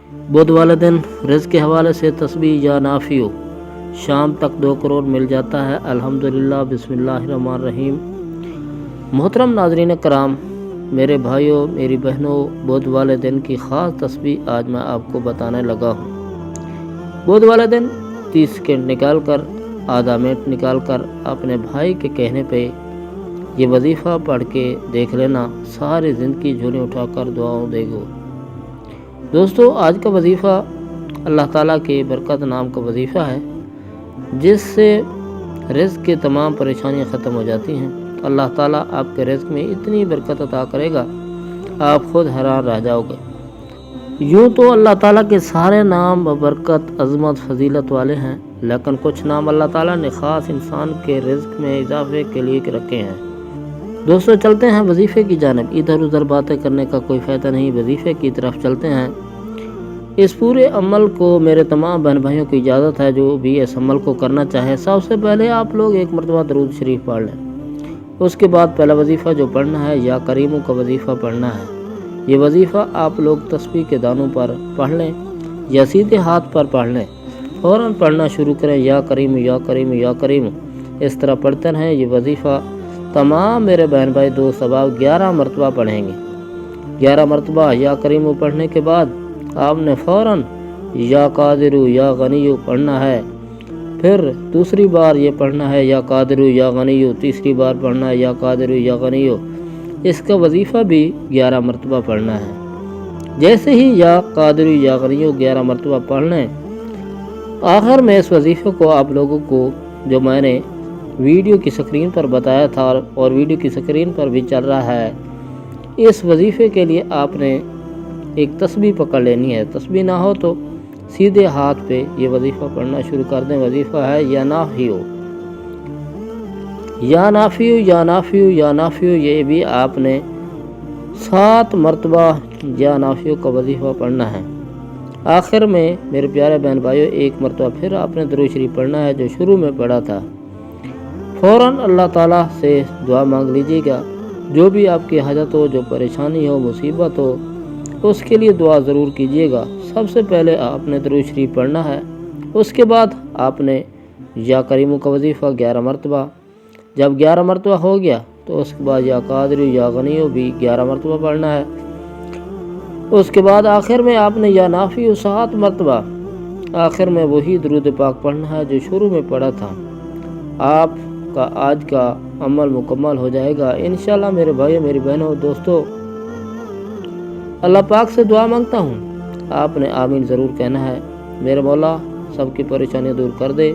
بدھ والے دن رزق کے حوالے سے تسبیح یا نافع شام تک 2 کروڑ مل جاتا ہے۔ الحمدللہ، بسم اللہ الرحمن الرحیم۔ محترم ناظرین کرام، میرے بھائیوں، میری بہنوں، بدھ والے دن کی خاص تسبیح آج میں آپ کو بتانے لگا ہوں۔ بدھ والے دن 30 سیکنڈ نکال کر، آدھا منٹ نکال کر اپنے بھائی کے کہنے پہ یہ وظیفہ پڑھ کے دیکھ لینا، ساری زندگی جھولی اٹھا کر دعاؤں دے گو۔ دوستو، آج کا وظیفہ اللہ تعالیٰ کی برکت نام کا وظیفہ ہے، جس سے رزق کی تمام پریشانیاں ختم ہو جاتی ہیں۔ اللہ تعالیٰ آپ کے رزق میں اتنی برکت عطا کرے گا، آپ خود حیران رہ جاؤ گے۔ یوں تو اللہ تعالیٰ کے سارے نام برکت، عظمت، فضیلت والے ہیں، لیکن کچھ نام اللہ تعالیٰ نے خاص انسان کے رزق میں اضافے کے لیے رکھے ہیں۔ دوستو، چلتے ہیں وظیفے کی جانب۔ ادھر ادھر باتیں کرنے کا کوئی فائدہ نہیں، وظیفے کی طرف چلتے ہیں۔ اس پورے عمل کو میرے تمام بہن بھائیوں کی اجازت ہے، جو بھی اس عمل کو کرنا چاہے، سب سے پہلے آپ لوگ 1 مرتبہ درود شریف پڑھ لیں۔ اس کے بعد پہلا وظیفہ جو پڑھنا ہے، یا کریموں کا وظیفہ پڑھنا ہے۔ یہ وظیفہ آپ لوگ تسبیح کے دانوں پر پڑھ لیں یا سیدھے ہاتھ پر پڑھ لیں، فوراً پڑھنا شروع کریں، یا کریم یا کریم یا کریم، اس طرح پڑھتے رہیں۔ یہ وظیفہ تمام میرے بہن بھائی دوست احباب 11 مرتبہ پڑھیں گے۔ 11 مرتبہ یا کریم پڑھنے کے بعد آپ نے فوراً یا قادر یا غنی پڑھنا ہے، پھر دوسری بار یہ پڑھنا ہے یا قادر یا غنی، تیسری بار پڑھنا ہے یا قادر یا غنی۔ اس کا وظیفہ بھی 11 مرتبہ پڑھنا ہے۔ جیسے ہی یا قادر یا غنی 11 مرتبہ پڑھ لیں، آخر میں اس وظیفے کو آپ لوگوں کو جو میں نے ویڈیو کی سکرین پر بتایا تھا اور ویڈیو کی سکرین پر بھی چل رہا ہے، اس وظیفے کے لیے آپ نے ایک تسبیح پکڑ لینی ہے۔ تسبیح نہ ہو تو سیدھے ہاتھ پہ یہ وظیفہ پڑھنا شروع کر دیں۔ وظیفہ ہے یا نافع یا نافع یا نافع یا نافع۔ یہ بھی آپ نے 7 مرتبہ یا نافع کا وظیفہ پڑھنا ہے۔ آخر میں میرے پیارے بہن بھائیوں 1 مرتبہ پھر آپ نے درود شریف پڑھنا ہے، جو شروع میں پڑھا تھا۔ فوراً اللہ تعالیٰ سے دعا مانگ لیجیے گا، جو بھی آپ کی حاجت ہو، جو پریشانی ہو، مصیبت ہو، اس کے لیے دعا ضرور کیجیے گا۔ سب سے پہلے آپ نے درود شریف پڑھنا ہے، اس کے بعد آپ نے یا کریموں کا وظیفہ 11 مرتبہ، جب 11 مرتبہ ہو گیا تو اس کے بعد یا قادر یا غنی بھی 11 مرتبہ پڑھنا ہے۔ اس کے بعد آخر میں آپ نے یا نافع 7 مرتبہ، آخر میں وہی درود پاک پڑھنا ہے جو شروع میں پڑھا تھا۔ آپ کا آج کا عمل مکمل ہو جائے گا انشاءاللہ۔ میرے بھائیوں، میری بہنوں، دوستو، اللہ پاک سے دعا مانگتا ہوں، آپ نے آمین ضرور کہنا ہے۔ میرے مولا سب کی پریشانیاں دور کر دے،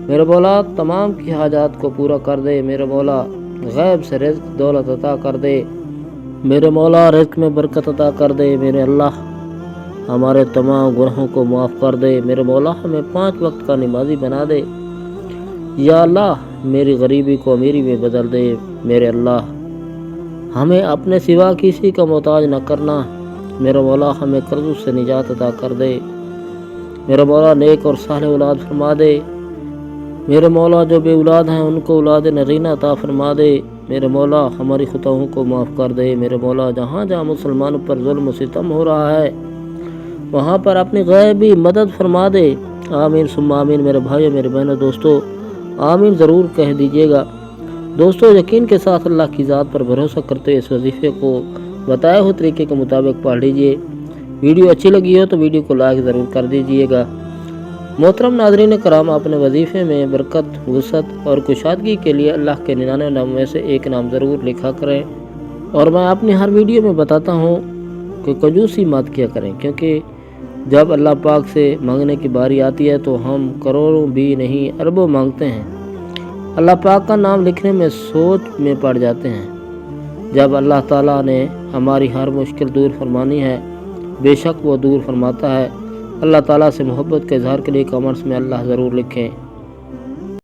میرے مولا تمام کی حاجات کو پورا کر دے، میرے مولا غیب سے رزق دولت عطا کر دے، میرے مولا رزق میں برکت عطا کر دے، میرے اللہ ہمارے تمام گناہوں کو معاف کر دے، میرے مولا ہمیں 5 وقت کا نمازی بنا دے، یا اللہ میری غریبی کو امیری میں بدل دے، میرے اللہ ہمیں اپنے سوا کسی کا محتاج نہ کرنا، میرے مولا ہمیں قرضوں سے نجات عطا کر دے، میرے مولا نیک اور صالح اولاد فرما دے، میرے مولا جو بے اولاد ہیں ان کو اولاد نرینہ عطا فرما دے، میرے مولا ہماری خطاؤں کو معاف کر دے، میرے مولا جہاں جہاں مسلمانوں پر ظلم و ستم ہو رہا ہے وہاں پر اپنی غیبی مدد فرما دے۔ آمین ثم آمین۔ میرے بھائیو، میرے بہنوں، دوستو، آمین ضرور کہہ دیجیے گا۔ دوستو، یقین کے ساتھ اللہ کی ذات پر بھروسہ کرتے اس وظیفے کو بتائے ہوئے طریقے کے مطابق پڑھ لیجئے۔ ویڈیو اچھی لگی ہو تو ویڈیو کو لائک ضرور کر دیجیے گا۔ محترم ناظرین کرام، اپنے وظیفے میں برکت، وسعت اور کشادگی کے لیے اللہ کے 99 نام میں سے ایک نام ضرور لکھا کریں، اور میں اپنی ہر ویڈیو میں بتاتا ہوں کہ کنجوسی مت کیا کریں، کیونکہ جب اللہ پاک سے مانگنے کی باری آتی ہے تو ہم کروڑوں بھی نہیں اربوں مانگتے ہیں، اللہ پاک کا نام لکھنے میں سوچ میں پڑ جاتے ہیں۔ جب اللہ تعالیٰ نے ہماری ہر مشکل دور فرمانی ہے، بے شک وہ دور فرماتا ہے۔ اللہ تعالیٰ سے محبت کے اظہار کے لیے کمنٹس میں اللہ ضرور لکھیں۔